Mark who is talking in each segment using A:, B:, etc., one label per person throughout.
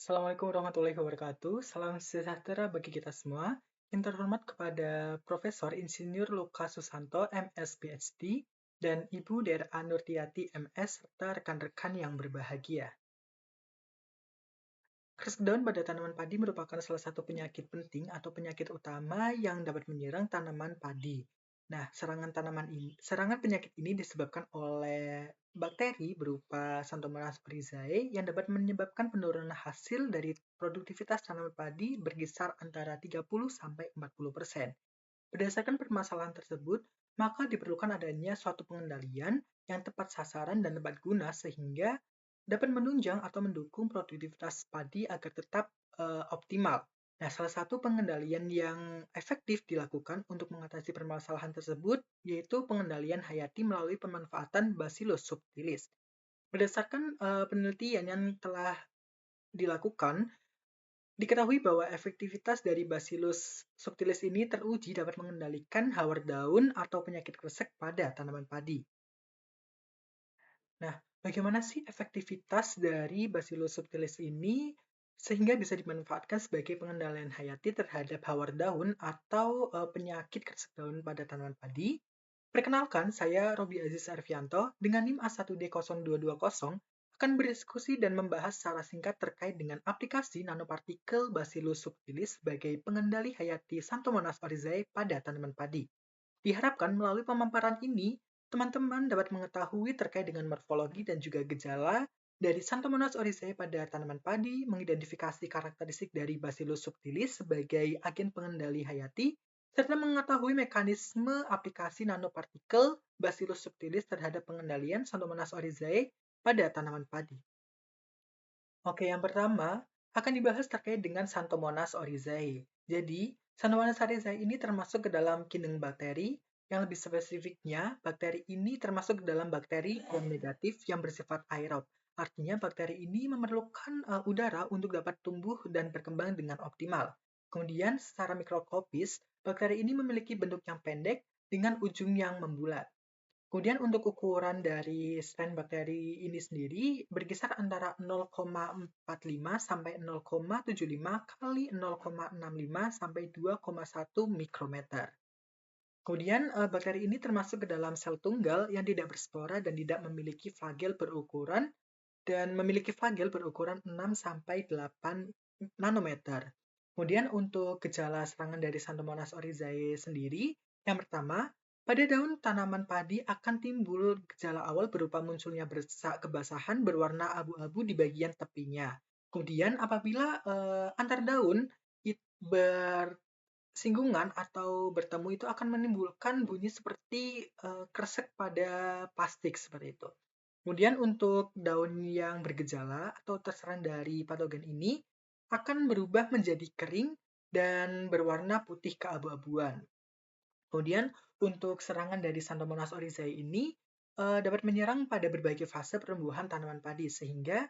A: Assalamualaikum warahmatullahi wabarakatuh. Salam sejahtera bagi kita semua. Yang terhormat kepada Profesor Insinyur Lukas Susanto, MS PhD, dan Ibu Dera Nurtiati MS, serta rekan-rekan yang berbahagia. Keras daun pada tanaman padi merupakan salah satu penyakit penting atau penyakit utama yang dapat menyerang tanaman padi. Nah, serangan penyakit ini disebabkan oleh bakteri berupa Xanthomonas frisaae yang dapat menyebabkan penurunan hasil dari produktivitas tanaman padi berkisar antara 30 sampai 40%. Berdasarkan permasalahan tersebut, maka diperlukan adanya suatu pengendalian yang tepat sasaran dan tepat guna sehingga dapat menunjang atau mendukung produktivitas padi agar tetap optimal. Nah, salah satu pengendalian yang efektif dilakukan untuk mengatasi permasalahan tersebut yaitu pengendalian hayati melalui pemanfaatan Bacillus subtilis. Berdasarkan penelitian yang telah dilakukan, diketahui bahwa efektivitas dari Bacillus subtilis ini teruji dapat mengendalikan hawar daun atau penyakit kresek pada tanaman padi. Nah, bagaimana sih efektivitas dari Bacillus subtilis ini sehingga bisa dimanfaatkan sebagai pengendalian hayati terhadap hawar daun atau penyakit kresek daun pada tanaman padi? Perkenalkan, saya Robi Aziz Arfianto dengan NIM A1D0220 akan berdiskusi dan membahas secara singkat terkait dengan aplikasi nanopartikel Bacillus subtilis sebagai pengendali hayati Xanthomonas frisaae pada tanaman padi. Diharapkan melalui pemaparan ini, teman-teman dapat mengetahui terkait dengan morfologi dan juga gejala dari Xanthomonas frisaae pada tanaman padi, mengidentifikasi karakteristik dari Bacillus subtilis sebagai agen pengendali hayati, serta mengetahui mekanisme aplikasi nanopartikel Bacillus subtilis terhadap pengendalian Xanthomonas frisaae pada tanaman padi. Oke, yang pertama akan dibahas terkait dengan Xanthomonas frisaae. Jadi, Xanthomonas frisaae ini termasuk ke dalam kineng bakteri. Yang lebih spesifiknya, bakteri ini termasuk ke dalam bakteri gram negatif yang bersifat aerob. Artinya bakteri ini memerlukan udara untuk dapat tumbuh dan berkembang dengan optimal. Kemudian, secara mikroskopis, bakteri ini memiliki bentuk yang pendek dengan ujung yang membulat. Kemudian untuk ukuran dari strain bakteri ini sendiri berkisar antara 0,45 sampai 0,75 kali 0,65 sampai 2,1 mikrometer. Kemudian bakteri ini termasuk ke dalam sel tunggal yang tidak berspora dan tidak memiliki flagel berukuran 6 sampai 8 nanometer. Kemudian untuk gejala serangan dari Xanthomonas frisaae sendiri, yang pertama, pada daun tanaman padi akan timbul gejala awal berupa munculnya kebasahan berwarna abu-abu di bagian tepinya. Kemudian apabila antar daun bersinggungan atau bertemu itu akan menimbulkan bunyi seperti kresek pada plastik seperti itu. Kemudian untuk daun yang bergejala atau terserang dari patogen ini akan berubah menjadi kering dan berwarna putih keabu-abuan. Kemudian untuk serangan dari Xanthomonas frisaae ini dapat menyerang pada berbagai fase pertumbuhan tanaman padi sehingga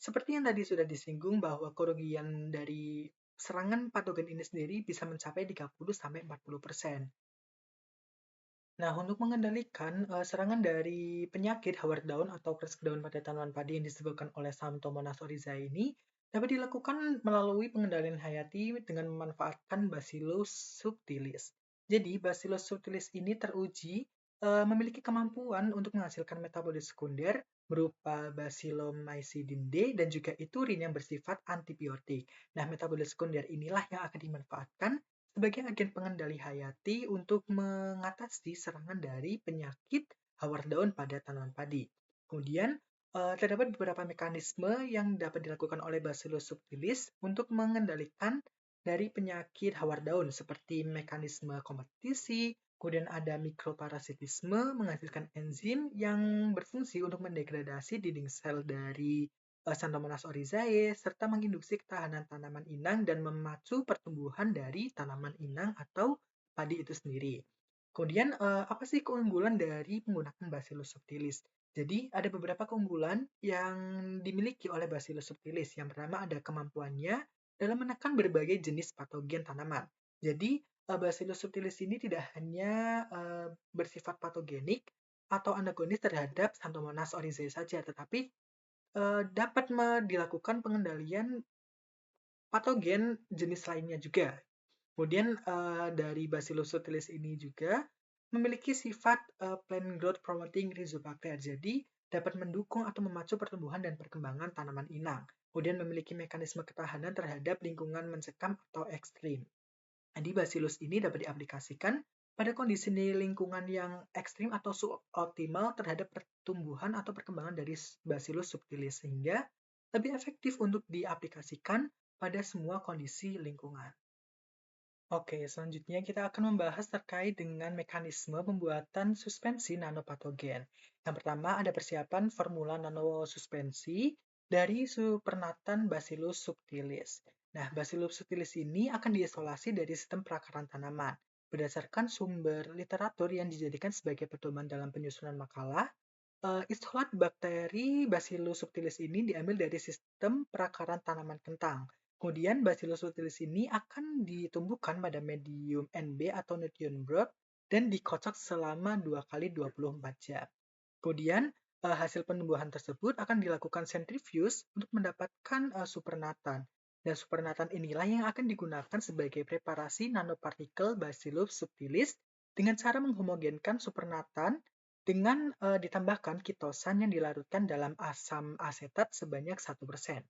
A: seperti yang tadi sudah disinggung bahwa kerugian dari serangan patogen ini sendiri bisa mencapai 30-40%. Nah, untuk mengendalikan serangan dari penyakit hawar daun atau kresek daun pada tanaman padi yang disebabkan oleh Xanthomonas frisaae ini dapat dilakukan melalui pengendalian hayati dengan memanfaatkan Bacillus subtilis. Jadi, Bacillus subtilis ini teruji memiliki kemampuan untuk menghasilkan metabolit sekunder berupa Bacillomycin D dan juga iturin yang bersifat antibiotik. Nah, metabolit sekunder inilah yang akan dimanfaatkan sebagai agen pengendali hayati untuk mengatasi serangan dari penyakit hawar daun pada tanaman padi. Kemudian, terdapat beberapa mekanisme yang dapat dilakukan oleh Bacillus subtilis untuk mengendalikan dari penyakit hawar daun seperti mekanisme kompetisi, kemudian ada mikroparasitisme menghasilkan enzim yang berfungsi untuk mendegradasi dinding sel dari Xanthomonas frisaae serta menginduksi ketahanan tanaman inang dan memacu pertumbuhan dari tanaman inang atau padi itu sendiri. Kemudian apa sih keunggulan dari menggunakan Bacillus subtilis? Jadi ada beberapa keunggulan yang dimiliki oleh Bacillus subtilis. Yang pertama ada kemampuannya dalam menekan berbagai jenis patogen tanaman. Jadi Bacillus subtilis ini tidak hanya bersifat patogenik atau antagonis terhadap Xanthomonas frisaae saja, tetapi dapat dilakukan pengendalian patogen jenis lainnya juga. Kemudian dari Bacillus subtilis ini juga memiliki sifat plant growth promoting rhizobacter. Jadi dapat mendukung atau memacu pertumbuhan dan perkembangan tanaman inang. Kemudian memiliki mekanisme ketahanan terhadap lingkungan mencekam atau ekstrim. Jadi Bacillus ini dapat diaplikasikan pada kondisi lingkungan yang ekstrim atau suboptimal terhadap pertumbuhan atau perkembangan dari Bacillus subtilis sehingga lebih efektif untuk diaplikasikan pada semua kondisi lingkungan. Oke, selanjutnya kita akan membahas terkait dengan mekanisme pembuatan suspensi nanopatogen. Yang pertama ada persiapan formula nanosuspensi dari supernatan Bacillus subtilis. Nah, Bacillus subtilis ini akan diisolasi dari sistem perakaran tanaman. Berdasarkan sumber literatur yang dijadikan sebagai pedoman dalam penyusunan makalah, isolat bakteri Bacillus subtilis ini diambil dari sistem perakaran tanaman kentang. Kemudian Bacillus subtilis ini akan ditumbuhkan pada medium NB atau Nutrient Broth dan dikocok selama 2 kali 24 jam. Kemudian hasil penumbuhan tersebut akan dilakukan sentrifuge untuk mendapatkan supernatan. Dan supernatan inilah yang akan digunakan sebagai preparasi nanopartikel Bacillus subtilis dengan cara menghomogenkan supernatan dengan ditambahkan kitosan yang dilarutkan dalam asam asetat sebanyak 1%.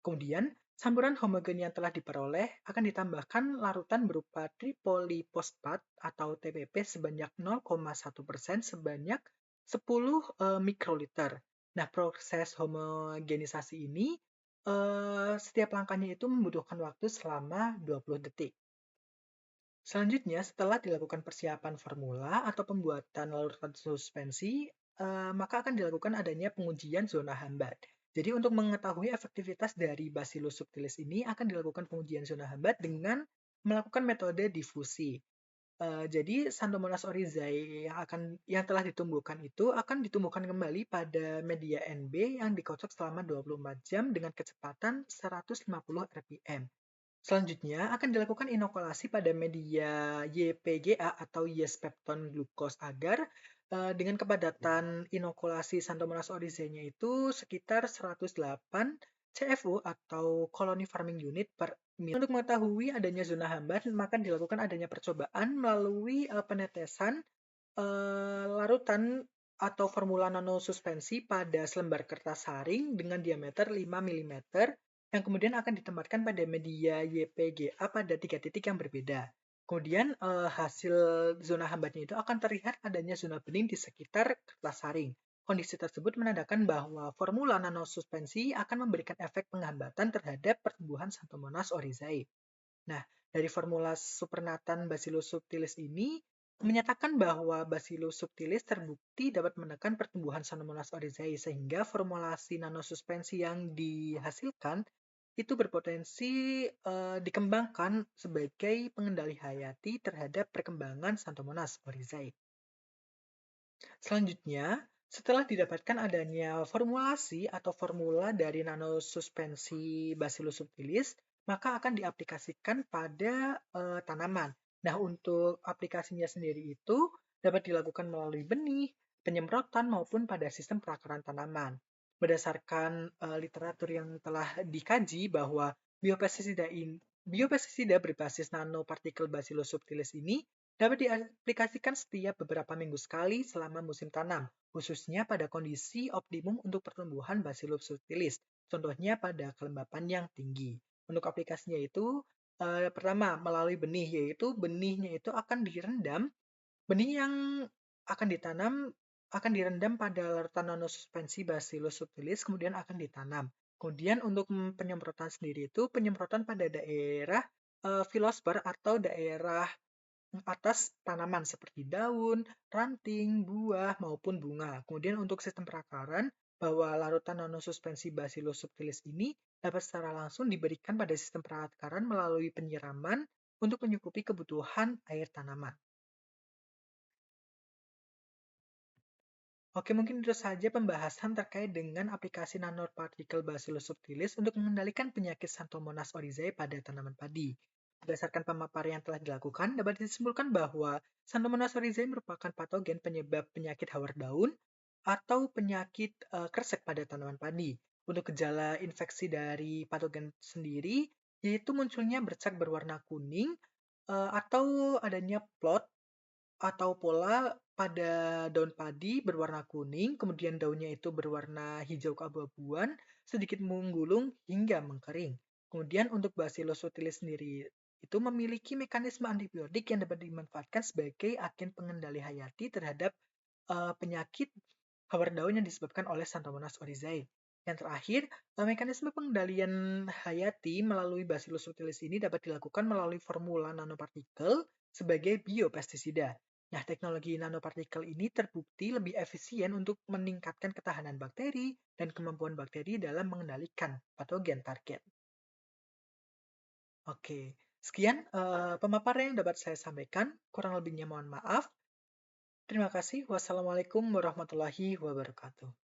A: Kemudian, campuran homogen yang telah diperoleh akan ditambahkan larutan berupa tripolifosfat atau TPP sebanyak 0,1% sebanyak 10 mikroliter. Nah, proses homogenisasi ini setiap langkahnya itu membutuhkan waktu selama 20 detik. Selanjutnya, setelah dilakukan persiapan formula atau pembuatan larutan suspensi, maka akan dilakukan adanya pengujian zona hambat. Jadi untuk mengetahui efektivitas dari Bacillus subtilis ini akan dilakukan pengujian zona hambat dengan melakukan metode difusi. Jadi Xanthomonas oryzae yang telah ditumbuhkan itu akan ditumbuhkan kembali pada media NB yang dikocok selama 24 jam dengan kecepatan 150 rpm. Selanjutnya akan dilakukan inokulasi pada media YPGA atau Yeast Peptone Glucose agar dengan kepadatan inokulasi Xanthomonas oryzae-nya itu sekitar 108 CFU atau colony farming unit per mil. Untuk mengetahui adanya zona hambat, maka dilakukan adanya percobaan melalui penetesan larutan atau formula nanosuspensi pada selembar kertas saring dengan diameter 5 mm yang kemudian akan ditempatkan pada media YPGA pada 3 titik yang berbeda. Kemudian hasil zona hambatnya itu akan terlihat adanya zona bening di sekitar kertas saring. Kondisi tersebut menandakan bahwa formula nanosuspensi akan memberikan efek penghambatan terhadap pertumbuhan Xanthomonas oryzae. Nah, dari formula supernatan Bacillus subtilis ini menyatakan bahwa Bacillus subtilis terbukti dapat menekan pertumbuhan Xanthomonas oryzae sehingga formulasi nanosuspensi yang dihasilkan itu berpotensi dikembangkan sebagai pengendali hayati terhadap perkembangan Xanthomonas oryzae. Selanjutnya, setelah didapatkan adanya formulasi atau formula dari nanosuspensi Bacillus subtilis, maka akan diaplikasikan pada tanaman. Nah, untuk aplikasinya sendiri itu dapat dilakukan melalui benih, penyemprotan, maupun pada sistem perakaran tanaman. Berdasarkan literatur yang telah dikaji bahwa biopestisida berbasis nanopartikel Bacillus subtilis ini dapat diaplikasikan setiap beberapa minggu sekali selama musim tanam, khususnya pada kondisi optimum untuk pertumbuhan Bacillus subtilis, contohnya pada kelembapan yang tinggi. Untuk aplikasinya itu, pertama melalui benih, yaitu benihnya itu akan direndam, benih yang akan ditanam akan direndam pada larutan nanosuspensi Bacillus subtilis, kemudian akan ditanam. Kemudian untuk penyemprotan sendiri itu penyemprotan pada daerah filosper atau daerah atas tanaman seperti daun, ranting, buah, maupun bunga. Kemudian untuk sistem perakaran, bahwa larutan nanosuspensi Bacillus subtilis ini dapat secara langsung diberikan pada sistem perakaran melalui penyiraman untuk mencukupi kebutuhan air tanaman. Oke, mungkin itu saja pembahasan terkait dengan aplikasi nanopartikel Bacillus subtilis untuk mengendalikan penyakit Xanthomonas oryzae pada tanaman padi. Berdasarkan pemaparan yang telah dilakukan, dapat disimpulkan bahwa Xanthomonas oryzae merupakan patogen penyebab penyakit hawar daun atau penyakit kresek pada tanaman padi. Untuk gejala infeksi dari patogen sendiri, yaitu munculnya bercak berwarna kuning atau adanya plot atau pola pada daun padi berwarna kuning, kemudian daunnya itu berwarna hijau keabu-abuan, sedikit menggulung hingga mengkering. Kemudian untuk Bacillus subtilis sendiri itu memiliki mekanisme antibiotik yang dapat dimanfaatkan sebagai agen pengendali hayati terhadap penyakit hawar daun yang disebabkan oleh Xanthomonas oryzae. Yang terakhir, mekanisme pengendalian hayati melalui Bacillus subtilis ini dapat dilakukan melalui formula nanopartikel sebagai biopestisida. Nah, teknologi nanopartikel ini terbukti lebih efisien untuk meningkatkan ketahanan bakteri dan kemampuan bakteri dalam mengendalikan patogen target. Oke, sekian pemaparan yang dapat saya sampaikan. Kurang lebihnya mohon maaf. Terima kasih. Wassalamualaikum warahmatullahi wabarakatuh.